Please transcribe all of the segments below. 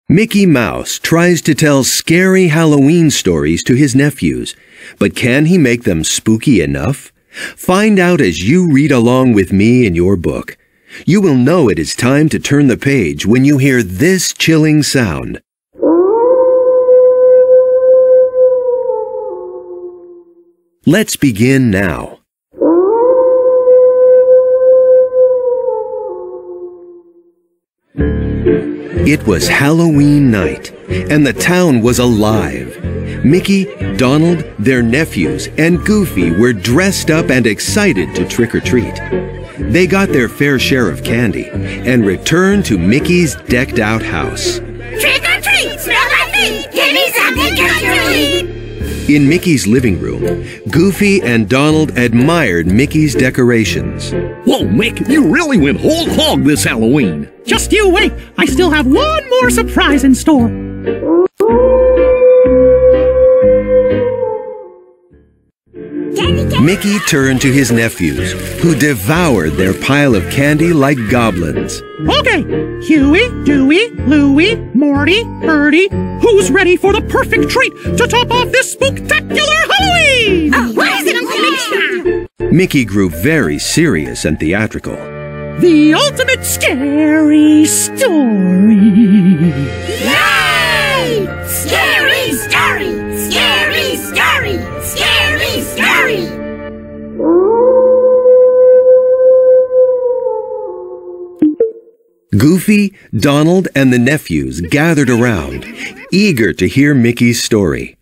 Mickey Mouse tries to tell scary Halloween stories to his nephews, but can he make them spooky enough? Find out as you read along with me in your book. You will know it is time to turn the page when you hear this chilling sound. Let's begin now. It was Halloween night, and the town was alive. Mickey, Donald, their nephews, and Goofy were dressed up and excited to trick-or-treat. They got their fair share of candy and returned to Mickey's decked-out house. Trick-or-treat! Smell my feet! Give me something to eat! In Mickey's living room, Goofy and Donald admired Mickey's decorations. Whoa, Mick, you really went whole hog this Halloween. Just you wait, I still have one more surprise in store. Mickey turned to his nephews, who devoured their pile of candy like goblins. Okay, Huey, Dewey, Louie, Morty, Birdie, who's ready for the perfect treat to top off this spooktacular Halloween? Oh, what is it, Uncle Mickey? Mickey grew very serious and theatrical. The ultimate scary story. Yay! Scary story! Scary story! Scary story! Goofy, Donald, and the nephews gathered around, eager to hear Mickey's story.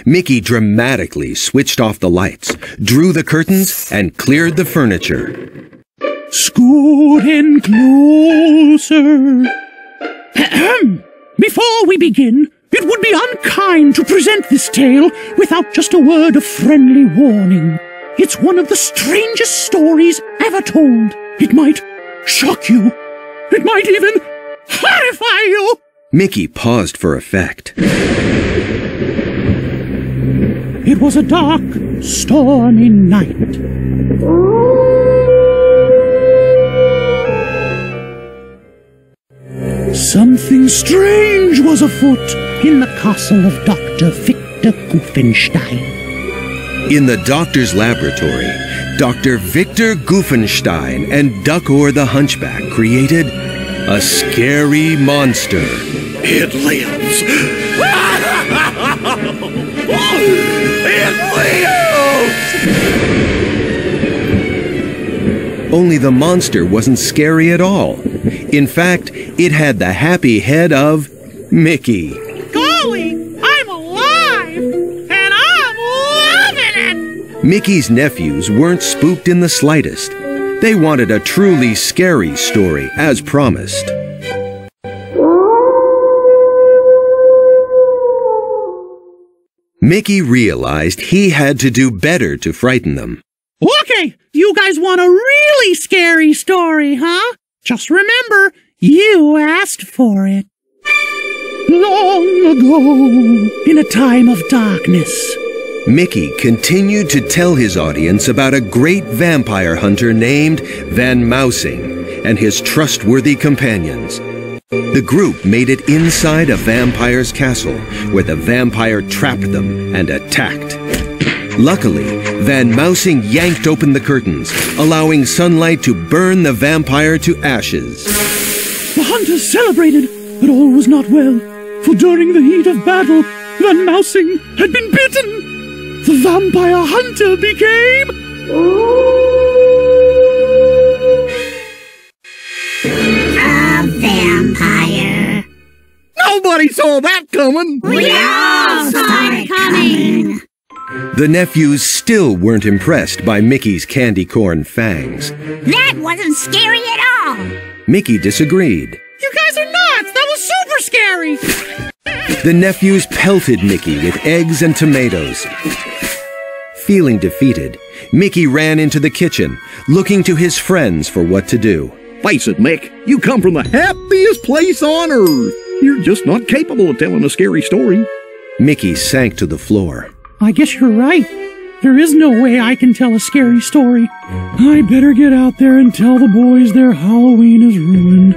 Mickey dramatically switched off the lights, drew the curtains, and cleared the furniture. Scoot in closer. Before we begin, it would be unkind to present this tale without just a word of friendly warning. It's one of the strangest stories ever told. It might shock you. It might even horrify you. Mickey paused for effect. It was a dark, stormy night. Something strange was afoot in the castle of Dr. Victor Goofenstein. In the doctor's laboratory, Dr. Victor Goofenstein and Duckor the Hunchback created a scary monster. It lives! It lives! Only the monster wasn't scary at all. In fact, it had the happy head of Mickey. Golly, I'm alive! And I'm loving it! Mickey's nephews weren't spooked in the slightest. They wanted a truly scary story, as promised. Mickey realized he had to do better to frighten them. Okay, you guys want a really scary story, huh? Just remember, you asked for it. Long ago, in a time of darkness, Mickey continued to tell his audience about a great vampire hunter named Van Mousing and his trustworthy companions. The group made it inside a vampire's castle, where the vampire trapped them and attacked. Luckily, Van Mousing yanked open the curtains, allowing sunlight to burn the vampire to ashes. the hunters celebrated, but all was not well, for during the heat of battle, Van Mousing had been bitten. The vampire hunter became... A vampire. Nobody saw that coming! We all saw it coming. The nephews still weren't impressed by Mickey's candy corn fangs. That wasn't scary at all. Mickey disagreed. You guys are nuts! That was super scary! The nephews pelted Mickey with eggs and tomatoes. Feeling defeated, Mickey ran into the kitchen, looking to his friends for what to do. Face it, Mick, you come from the happiest place on earth. You're just not capable of telling a scary story. Mickey sank to the floor. I guess you're right. There is no way I can tell a scary story. I better get out there and tell the boys their Halloween is ruined.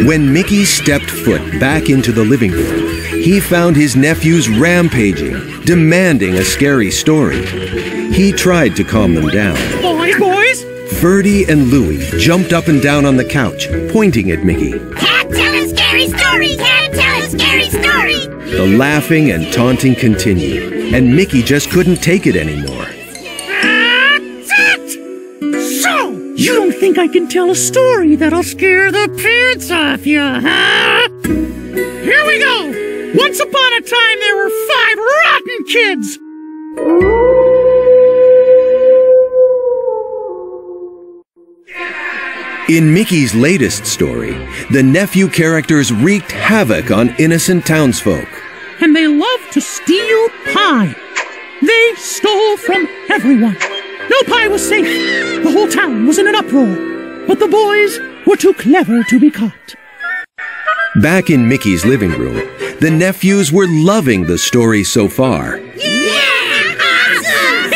When Mickey stepped foot back into the living room, he found his nephews rampaging, demanding a scary story. He tried to calm them down. Boys! Ferdy and Louie jumped up and down on the couch, pointing at Mickey. Can't tell a scary story! Can't tell a scary story! The laughing and taunting continued, and Mickey just couldn't take it anymore. So, you don't think I can tell a story that'll scare the pants off you, huh? Here we go! Once upon a time, there were 5 rotten kids. In Mickey's latest story, the nephew characters wreaked havoc on innocent townsfolk. And they loved to steal pie. They stole from everyone. No pie was safe. The whole town was in an uproar. But the boys were too clever to be caught. Back in Mickey's living room, the nephews were loving the story so far. Yeah! Awesome!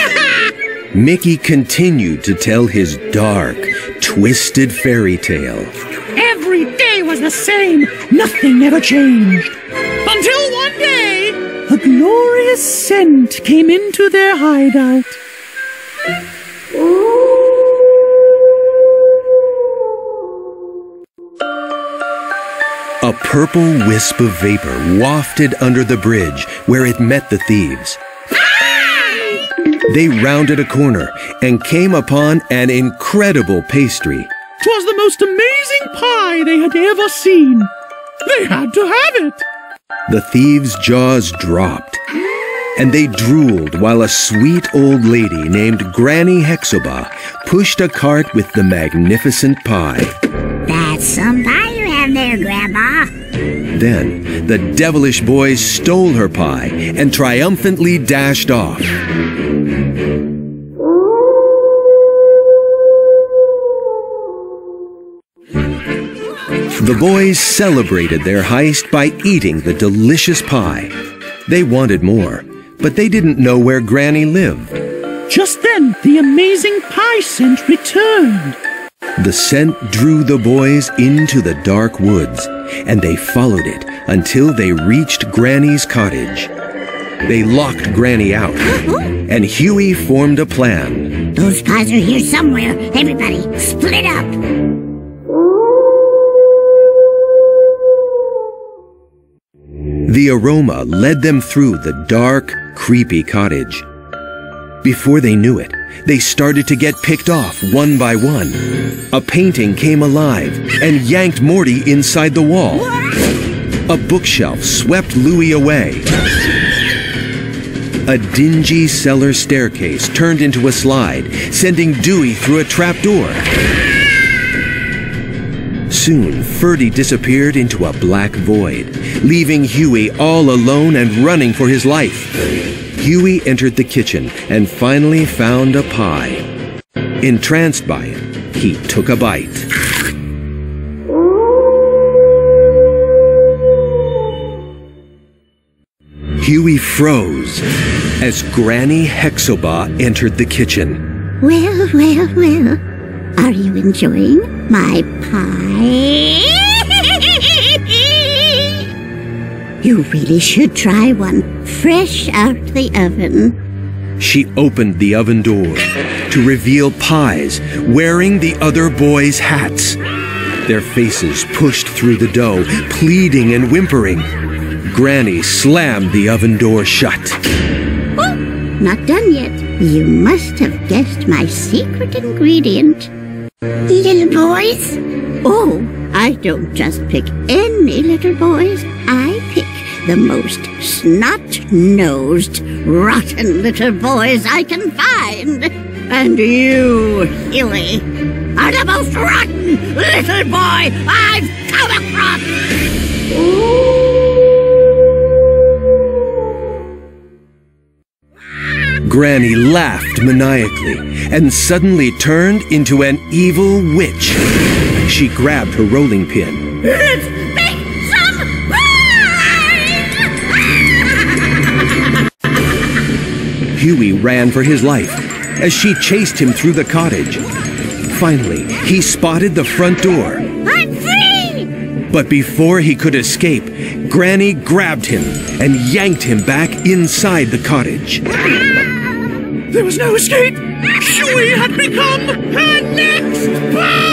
Mickey continued to tell his dark, twisted fairy tale. Every day was the same. Nothing ever changed. Until one day, a glorious scent came into their hideout. A purple wisp of vapor wafted under the bridge where it met the thieves. They rounded a corner and came upon an incredible pastry. 'Twas the most amazing pie they had ever seen. They had to have it. The thieves' jaws dropped, and they drooled while a sweet old lady named Granny Hexoba pushed a cart with the magnificent pie. That's some pie you have there, Grandma. Then the devilish boys stole her pie and triumphantly dashed off. The boys celebrated their heist by eating the delicious pie. They wanted more, but they didn't know where Granny lived. Just then, the amazing pie scent returned. The scent drew the boys into the dark woods, and they followed it until they reached Granny's cottage. They locked Granny out, and Huey formed a plan. Those pies are here somewhere. Everybody, split up. The aroma led them through the dark, creepy cottage. Before they knew it, they started to get picked off one by one. A painting came alive and yanked Morty inside the wall. A bookshelf swept Louie away. A dingy cellar staircase turned into a slide, sending Dewey through a trapdoor. Soon, Ferdy disappeared into a black void, leaving Huey all alone and running for his life. Huey entered the kitchen and finally found a pie. Entranced by it, he took a bite. Huey froze as Granny Hexoba entered the kitchen. Well, well, well. Are you enjoying my pie? You really should try one fresh out the oven. She opened the oven door to reveal pies wearing the other boys' hats. Their faces pushed through the dough, pleading and whimpering. Granny slammed the oven door shut. Oh, not done yet. You must have guessed my secret ingredient. Little boys? Oh, I don't just pick any little boys. I pick the most snot-nosed, rotten little boys I can find. And you, Huey, are the most rotten little boy I've come across. Granny laughed maniacally and suddenly turned into an evil witch. She grabbed her rolling pin. Let's make some pie! Huey ran for his life as she chased him through the cottage. Finally, he spotted the front door. I'm free! But before he could escape, Granny grabbed him and yanked him back inside the cottage. There was no escape. We had become her next prey!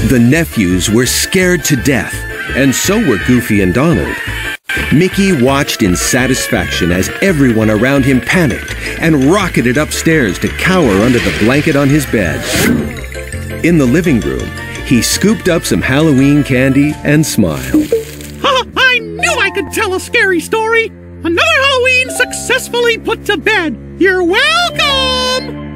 The nephews were scared to death, and so were Goofy and Donald. Mickey watched in satisfaction as everyone around him panicked and rocketed upstairs to cower under the blanket on his bed. In the living room, he scooped up some Halloween candy and smiled. I knew I could tell a scary story! Another Halloween successfully put to bed! You're welcome!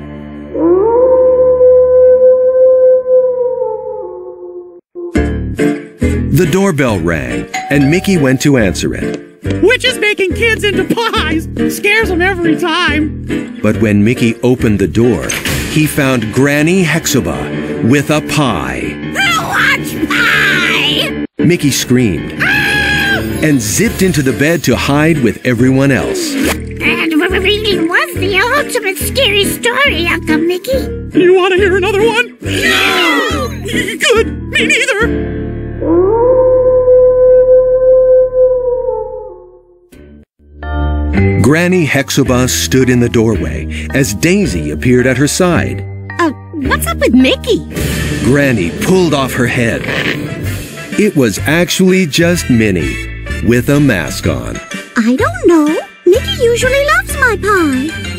The doorbell rang, and Mickey went to answer it. Which is making kids into pies! Scares them every time! But when Mickey opened the door, he found Granny Hexuba with a pie. Watch pie! Mickey screamed and zipped into the bed to hide with everyone else. That really was the ultimate scary story, Uncle Mickey. You want to hear another one? No! Good! Me neither! Granny Hexuba stood in the doorway as Daisy appeared at her side. What's up with Mickey? Granny pulled off her head. It was actually just Minnie, with a mask on. I don't know. Mickey usually loves my pie.